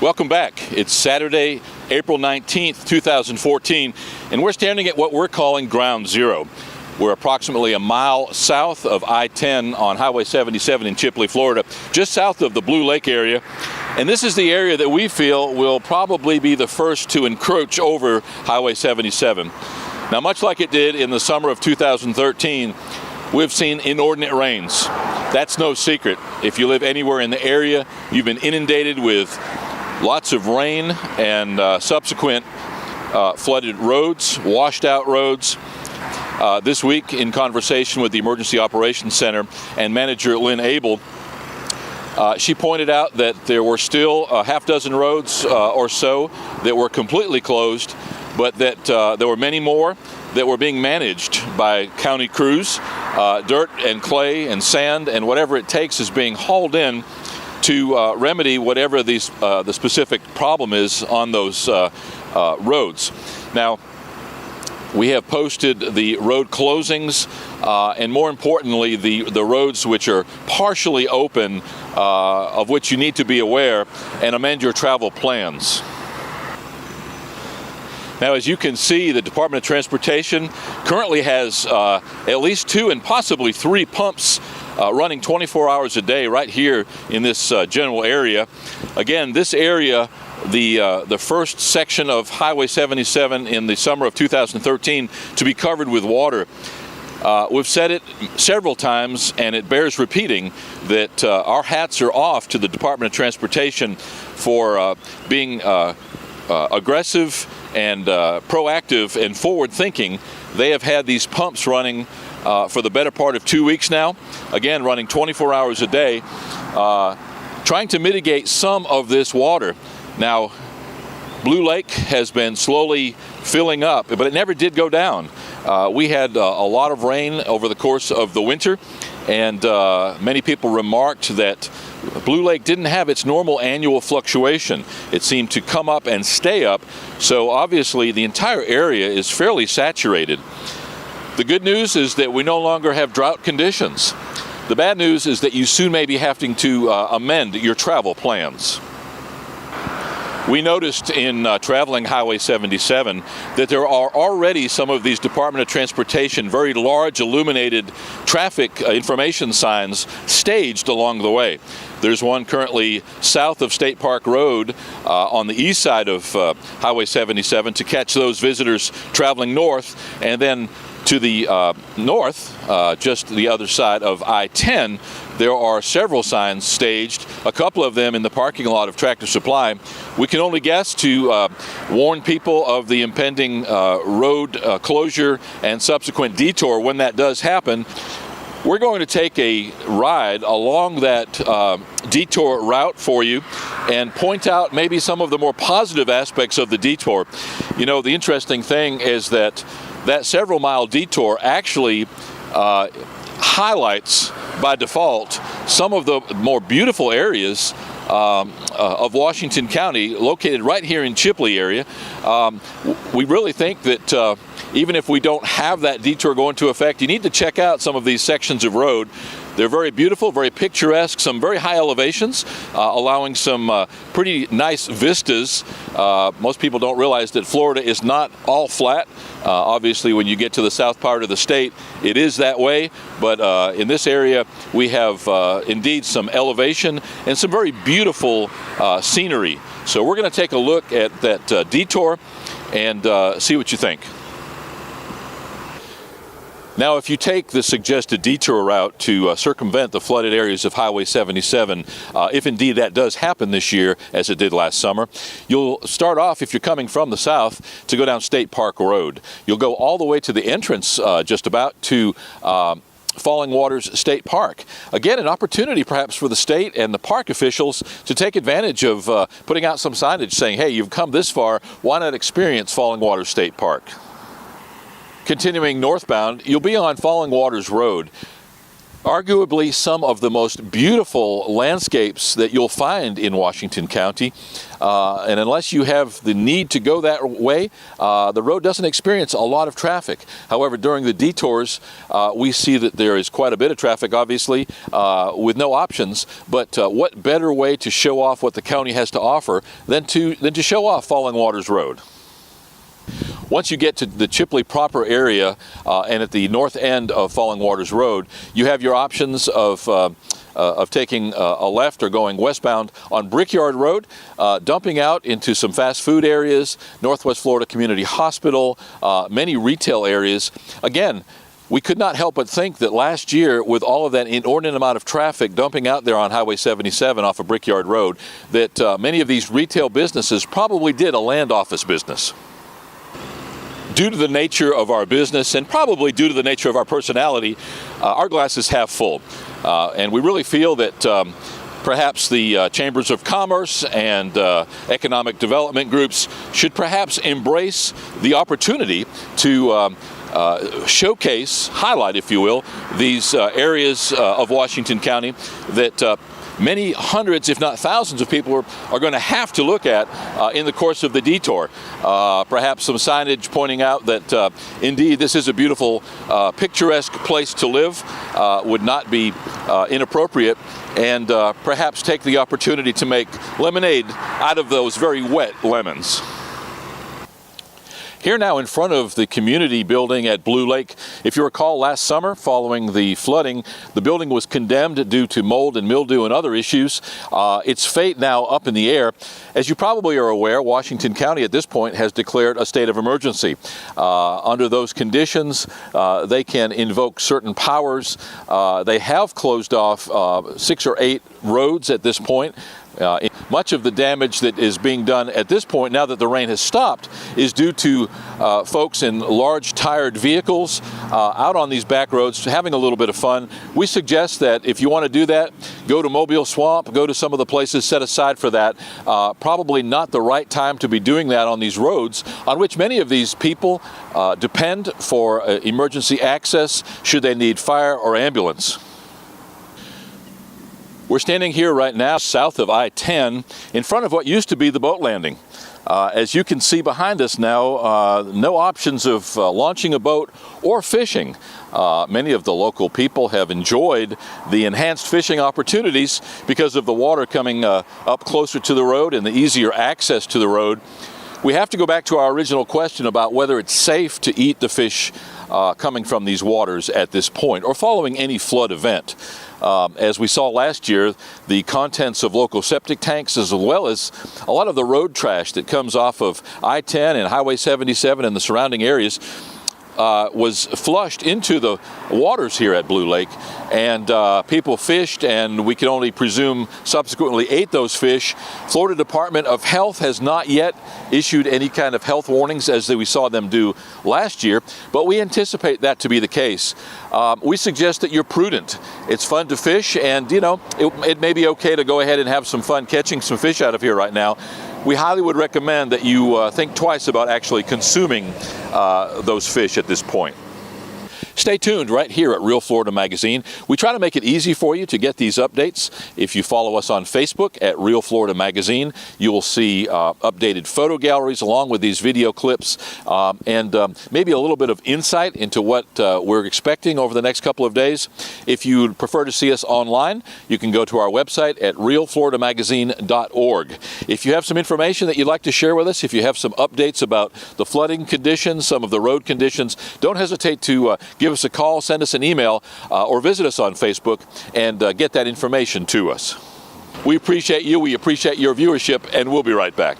Welcome back. It's Saturday, April 19th, 2014, and we're standing at what we're calling Ground Zero. We're approximately a mile south of I-10 on Highway 77 in Chipley, Florida, just south of the Blue Lake area. And this is the area that we feel will probably be the first to encroach over Highway 77. Now, much like it did in the summer of 2013, we've seen inordinate rains. That's no secret. If you live anywhere in the area, you've been inundated with lots of rain and subsequent flooded roads, washed out roads. This week, in conversation with the Emergency Operations Center and Manager Lynn Abel, she pointed out that there were still a half dozen roads or so that were completely closed, but that there were many more that were being managed by county crews. Dirt and clay and sand and whatever it takes is being hauled in to remedy whatever the specific problem is on those roads. Now, we have posted the road closings and, more importantly, the roads which are partially open, of which you need to be aware and amend your travel plans. Now, as you can see, the Department of Transportation currently has at least 2 and possibly 3 pumps running 24 hours a day right here in this general area. Again, this area, the first section of Highway 77 in the summer of 2013 to be covered with water. We've said it several times, and it bears repeating, that our hats are off to the Department of Transportation for being aggressive and proactive and forward-thinking. They have had these pumps running for the better part of 2 weeks now, again running 24 hours a day, trying to mitigate some of this water. Now, Blue Lake has been slowly filling up, but it never did go down. We had a lot of rain over the course of the winter, and many people remarked that Blue Lake didn't have its normal annual fluctuation. It seemed to come up and stay up, so obviously the entire area is fairly saturated. The good news is that we no longer have drought conditions. The bad news is that you soon may be having to amend your travel plans. We noticed in traveling Highway 77 that there are already some of these Department of Transportation very large illuminated traffic information signs staged along the way. There's one currently south of State Park Road on the east side of Highway 77 to catch those visitors traveling north, and then to the north, just the other side of I-10, there are several signs staged, a couple of them in the parking lot of Tractor Supply. We can only guess to warn people of the impending road closure and subsequent detour when that does happen. We're going to take a ride along that detour route for you and point out maybe some of the more positive aspects of the detour. You know, the interesting thing is that several mile detour actually highlights by default some of the more beautiful areas of Washington County, located right here in Chipley area. We really think that even if we don't have that detour go into effect, you need to check out some of these sections of road. They're very beautiful, very picturesque, some very high elevations, allowing some pretty nice vistas. Most people don't realize that Florida is not all flat. Obviously, when you get to the south part of the state, it is that way. But in this area, we have indeed some elevation and some very beautiful scenery. So we're going to take a look at that detour and see what you think. Now, if you take the suggested detour route to circumvent the flooded areas of Highway 77, if indeed that does happen this year, as it did last summer, you'll start off, if you're coming from the south, to go down State Park Road. You'll go all the way to the entrance, just about, to Falling Waters State Park. Again, an opportunity perhaps for the state and the park officials to take advantage of putting out some signage saying, hey, you've come this far, why not experience Falling Waters State Park? Continuing northbound, you'll be on Falling Waters Road. Arguably some of the most beautiful landscapes that you'll find in Washington County. And unless you have the need to go that way, the road doesn't experience a lot of traffic. However, during the detours, we see that there is quite a bit of traffic, obviously, with no options. But what better way to show off what the county has to offer than to show off Falling Waters Road? Once you get to the Chipley proper area and at the north end of Falling Waters Road, you have your options of taking a left or going westbound on Brickyard Road, dumping out into some fast food areas, Northwest Florida Community Hospital, many retail areas. Again, we could not help but think that last year, with all of that inordinate amount of traffic dumping out there on Highway 77 off of Brickyard Road, that many of these retail businesses probably did a land office business. Due to the nature of our business and probably due to the nature of our personality, our glass is half full. And we really feel that perhaps the chambers of commerce and economic development groups should perhaps embrace the opportunity to showcase, highlight, if you will, these areas of Washington County that many hundreds, if not thousands of people are going to have to look at in the course of the detour. Perhaps some signage pointing out that indeed this is a beautiful, picturesque place to live would not be inappropriate, and perhaps take the opportunity to make lemonade out of those very wet lemons. Here now in front of the community building at Blue Lake. If you recall, last summer following the flooding, the building was condemned due to mold and mildew and other issues. Its fate now up in the air. As you probably are aware, Washington County at this point has declared a state of emergency. Under those conditions, they can invoke certain powers. They have closed off 6 or 8 roads at this point. Much of the damage that is being done at this point, now that the rain has stopped, is due to folks in large tired vehicles out on these back roads having a little bit of fun. We suggest that if you want to do that, go to Mobile Swamp, go to some of the places set aside for that. Probably not the right time to be doing that on these roads on which many of these people depend for emergency access should they need fire or ambulance. We're standing here right now south of I-10 in front of what used to be the boat landing. As you can see behind us now, no options of launching a boat or fishing. Many of the local people have enjoyed the enhanced fishing opportunities because of the water coming up closer to the road and the easier access to the road. We have to go back to our original question about whether it's safe to eat the fish coming from these waters at this point or following any flood event. As we saw last year, the contents of local septic tanks, as well as a lot of the road trash that comes off of I-10 and Highway 77 and the surrounding areas, was flushed into the waters here at Blue Lake, and people fished, and we can only presume subsequently ate those fish. Florida Department of Health has not yet issued any kind of health warnings as we saw them do last year, but we anticipate that to be the case. We suggest that you're prudent. It's fun to fish, and you know, it may be okay to go ahead and have some fun catching some fish out of here right now. We highly would recommend that you think twice about actually consuming those fish at this point. Stay tuned right here at Real Florida Magazine. We try to make it easy for you to get these updates. If you follow us on Facebook at Real Florida Magazine, you will see updated photo galleries along with these video clips and maybe a little bit of insight into what we're expecting over the next couple of days. If you'd prefer to see us online, you can go to our website at realfloridamagazine.org. If you have some information that you'd like to share with us, if you have some updates about the flooding conditions, some of the road conditions, don't hesitate to give us a call, send us an email, or visit us on Facebook and get that information to us. We appreciate you, we appreciate your viewership, and we'll be right back.